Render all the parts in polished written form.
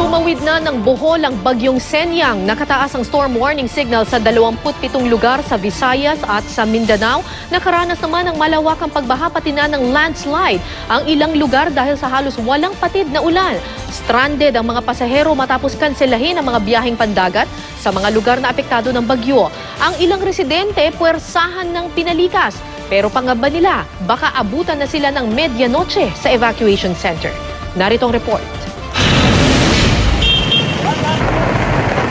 Tumawid na ng Bohol ang bagyong Senyang. Nakataas ang storm warning signal sa 27 lugar sa Visayas at sa Mindanao. Nakaranas naman ng malawakang pagbaha pati na ng landslide ang ilang lugar dahil sa halos walang patid na ulan. Stranded ang mga pasahero matapos kanselahin ang mga biyaheng pandagat sa mga lugar na apektado ng bagyo. Ang ilang residente puwersahan ng pinalikas. Pero pangamba nila, baka abutan na sila ng medianoche sa evacuation center. Narito ang report.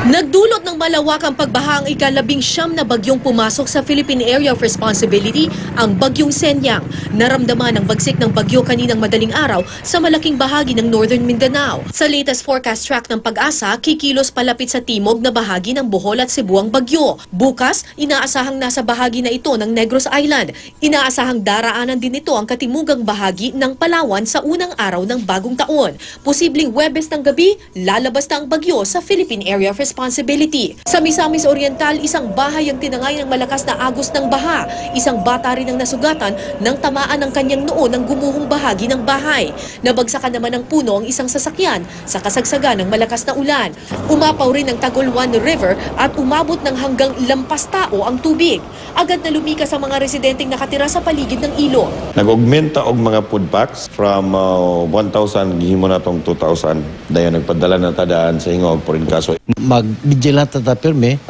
Nagdulot ng malawakang pagbaha ang ika-19 na bagyong pumasok sa Philippine Area of Responsibility, ang bagyong Senyang. Naramdaman ang bagsik ng bagyo kaninang madaling araw sa malaking bahagi ng Northern Mindanao. Sa latest forecast track ng Pag-asa, kikilos palapit sa timog na bahagi ng Bohol at Cebu ang bagyo. Bukas, inaasahang nasa bahagi na ito ng Negros Island. Inaasahang daraanan din ito ang katimugang bahagi ng Palawan sa unang araw ng bagong taon. Posibleng Huwebes ng gabi, lalabas na ang bagyo sa Philippine Area of Responsibility. Sa Misamis Oriental, isang bahay ang tinangay ng malakas na agos ng baha. Isang bata rin ang nasugatan nang tamaan ng kanyang noo ng gumuhong bahagi ng bahay. Nabagsakan naman ng puno ang isang sasakyan sa kasagsagan ng malakas na ulan. Umapaw rin ang Tagolwan River at umabot ng hanggang lampas tao ang tubig. Agad na lumikas ang mga residenteng nakatira sa paligid ng ilog. Nag-augmenta og mga food packs from 1,000 gihimo na tong 2,000. Dayon nagpadala na tadaan sa hingog por in kaso mag-vigilante ta pirmi,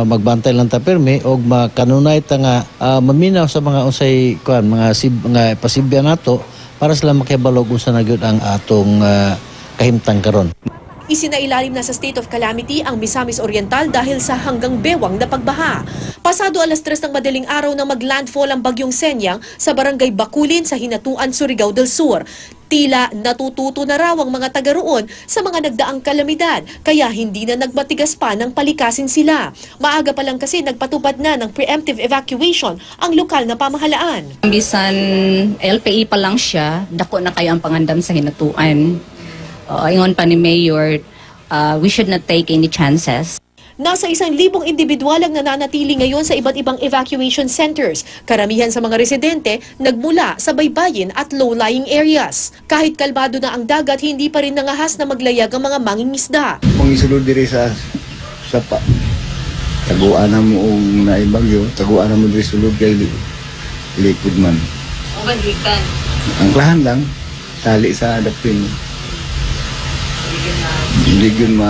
magbantay lang ta pirmi og makanunay ta nga maminaw sa mga unsay kuan mga pasibya nato para sila makibalog unsa na gyud ang atong kahimtang karon. Isinailalim na sa state of calamity ang Misamis Oriental dahil sa hanggang bewang na pagbaha. Pasado alas 3 ng madaling araw na maglandfall ang bagyong Senyang sa barangay Bakulin sa Hinatuan, Surigao del Sur. Tila natututo na raw ang mga taga roon sa mga nagdaang kalamidad, kaya hindi na nagmatigas pa ng palikasin sila. Maaga pa lang kasi nagpatupad na ng preemptive evacuation ang lokal na pamahalaan. Bisan LPE pa lang siya, dako na kayo ang pangandam sa Hinatuan. Ingon pa ni Mayor, we should not take any chances. Nasa 1,000 individual ang nananatili ngayon sa iba't ibang evacuation centers. Karamihan sa mga residente nagmula sa baybayin at low-lying areas. Kahit kalmado na ang dagat, hindi pa rin nangahas na maglayag ang mga mangingisda. Kung isulod diri sa sapa, taguan na mo na ibagyo, taguan na mo diri sulod kay likod man. Ubandikan. Ang klahan lang, tali sa dapin. Hindi yun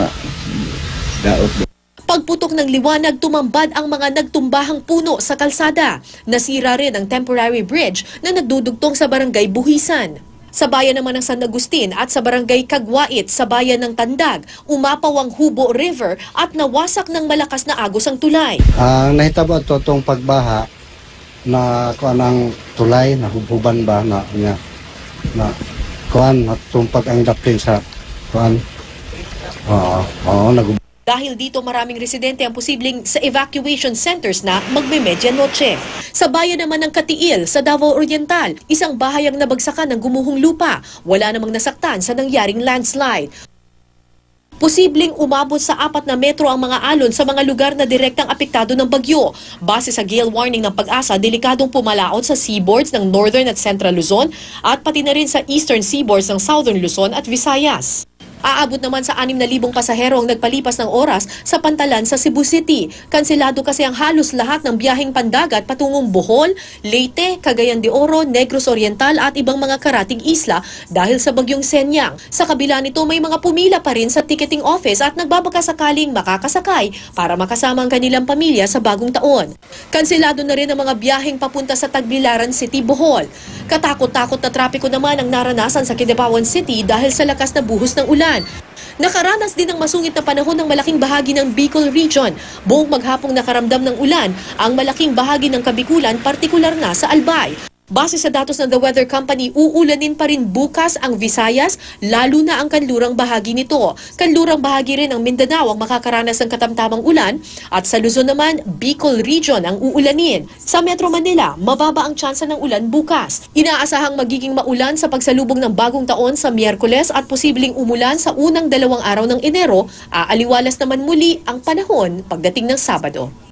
daot. Pagputok ng liwanag, tumambad ang mga nagtumbahang puno sa kalsada. Nasira rin ang temporary bridge na nagdudugtong sa barangay Buhisan. Sa bayan naman ng San Agustin at sa barangay Kagwait sa bayan ng Tandag, umapaw ang Hubo River at nawasak ng malakas na agos ang tulay. Nahitabo ito itong pagbaha na kuan ang tulay, nahububan ba na kuan tumpag ang dapin sa kuan. Dahil dito maraming residente ang posibleng sa evacuation centers na magme-medianoche. Sa bayan naman ng Katiil sa Davao Oriental, isang bahay ang nabagsakan ng gumuhong lupa. Wala namang nasaktan sa nangyaring landslide. Posibleng umabot sa 4 na metro ang mga alon sa mga lugar na direktang apektado ng bagyo. Base sa gale warning ng Pag-asa, delikadong pumalaot sa seaboards ng Northern at Central Luzon at pati na rin sa Eastern seaboards ng Southern Luzon at Visayas. Aabot naman sa 6,000 pasahero ang nagpalipas ng oras sa Pantalan sa Cebu City. Kanselado kasi ang halos lahat ng biyaheng pandagat patungong Bohol, Leyte, Cagayan de Oro, Negros Oriental at ibang mga karatig isla dahil sa bagyong Senyang. Sa kabila nito, may mga pumila pa rin sa ticketing office at nagbabakasakaling makakasakay para makasama ang kanilang pamilya sa bagong taon. Kanselado na rin ang mga biyaheng papunta sa Tagbilaran City, Bohol. Katakot-takot na trapiko naman ang naranasan sa Kidapawan City dahil sa lakas na buhos ng ulan. Nakaranas din ng masungit na panahon ng malaking bahagi ng Bicol Region. Buong maghapong nakaramdam ng ulan ang malaking bahagi ng Kabikulan, partikular na sa Albay. Base sa datos ng The Weather Company, uulanin pa rin bukas ang Visayas, lalo na ang kanlurang bahagi nito. Kanlurang bahagi rin ng Mindanao ang makakaranas ng katamtamang ulan at sa Luzon naman, Bicol Region ang uulanin. Sa Metro Manila, mababa ang tsansa ng ulan bukas. Inaasahang magiging maulan sa pagsalubong ng bagong taon sa Miyerkules at posibleng umulan sa unang 2 araw ng Enero. Aaliwalas naman muli ang panahon pagdating ng Sabado.